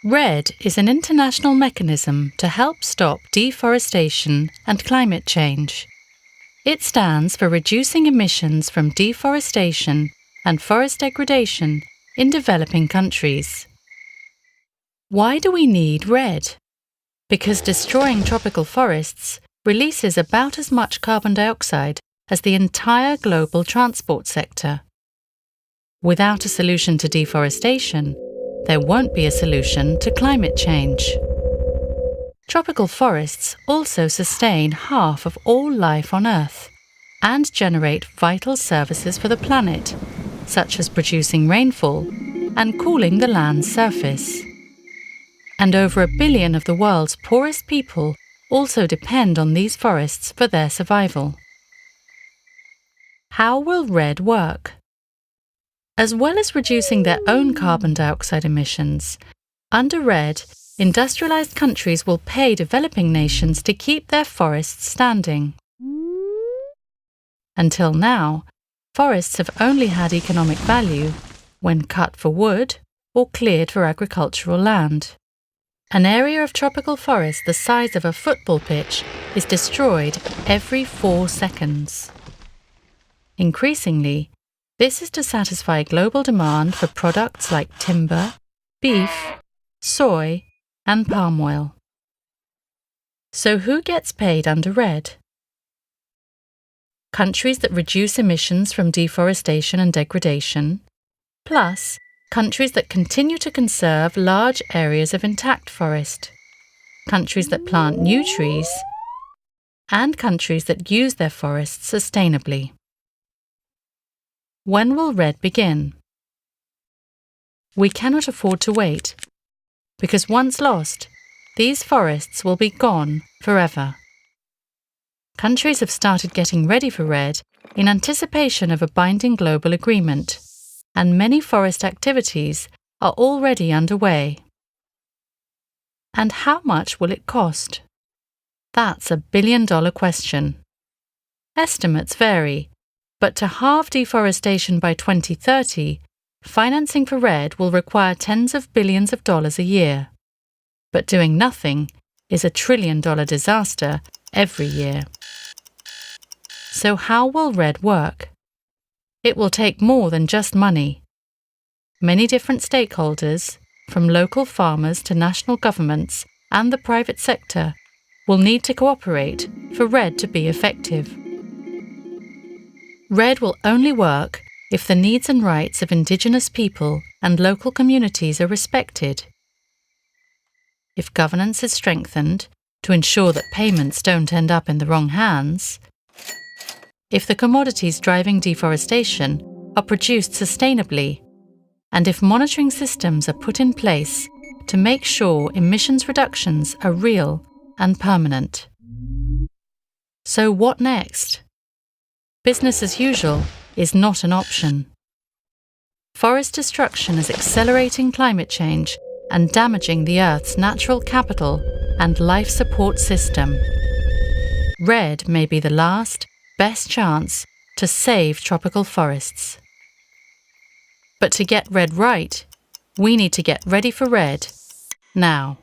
REDD is an international mechanism to help stop deforestation and climate change. It stands for reducing emissions from deforestation and forest degradation in developing countries. Why do we need REDD? Because destroying tropical forests releases about as much carbon dioxide as the entire global transport sector. Without a solution to deforestation, there won't be a solution to climate change. Tropical forests also sustain half of all life on Earth and generate vital services for the planet, such as producing rainfall and cooling the land's surface. And over 1 billion of the world's poorest people also depend on these forests for their survival. How will REDD work? As well as reducing their own carbon dioxide emissions, under REDD, industrialized countries will pay developing nations to keep their forests standing. Until now, forests have only had economic value when cut for wood or cleared for agricultural land. An area of tropical forest the size of a football pitch is destroyed every 4 seconds. Increasingly, this is to satisfy global demand for products like timber, beef, soy, and palm oil. So who gets paid under REDD? Countries that reduce emissions from deforestation and degradation, plus countries that continue to conserve large areas of intact forest, countries that plant new trees, and countries that use their forests sustainably. When will REDD begin? We cannot afford to wait, because once lost, these forests will be gone forever. Countries have started getting ready for REDD in anticipation of a binding global agreement, and many forest activities are already underway. And how much will it cost? That's a billion-dollar question. Estimates vary, but to halve deforestation by 2030, financing for REDD will require tens of billions of dollars a year. But doing nothing is a trillion-dollar disaster every year. So how will REDD work? It will take more than just money. Many different stakeholders, from local farmers to national governments and the private sector, will need to cooperate for REDD to be effective. REDD will only work if the needs and rights of Indigenous people and local communities are respected. If governance is strengthened to ensure that payments don't end up in the wrong hands, if the commodities driving deforestation are produced sustainably, and if monitoring systems are put in place to make sure emissions reductions are real and permanent. So what next? Business as usual is not an option. Forest destruction is accelerating climate change and damaging the Earth's natural capital and life support system. REDD may be the last, best chance to save tropical forests. But to get REDD right, we need to get ready for REDD now.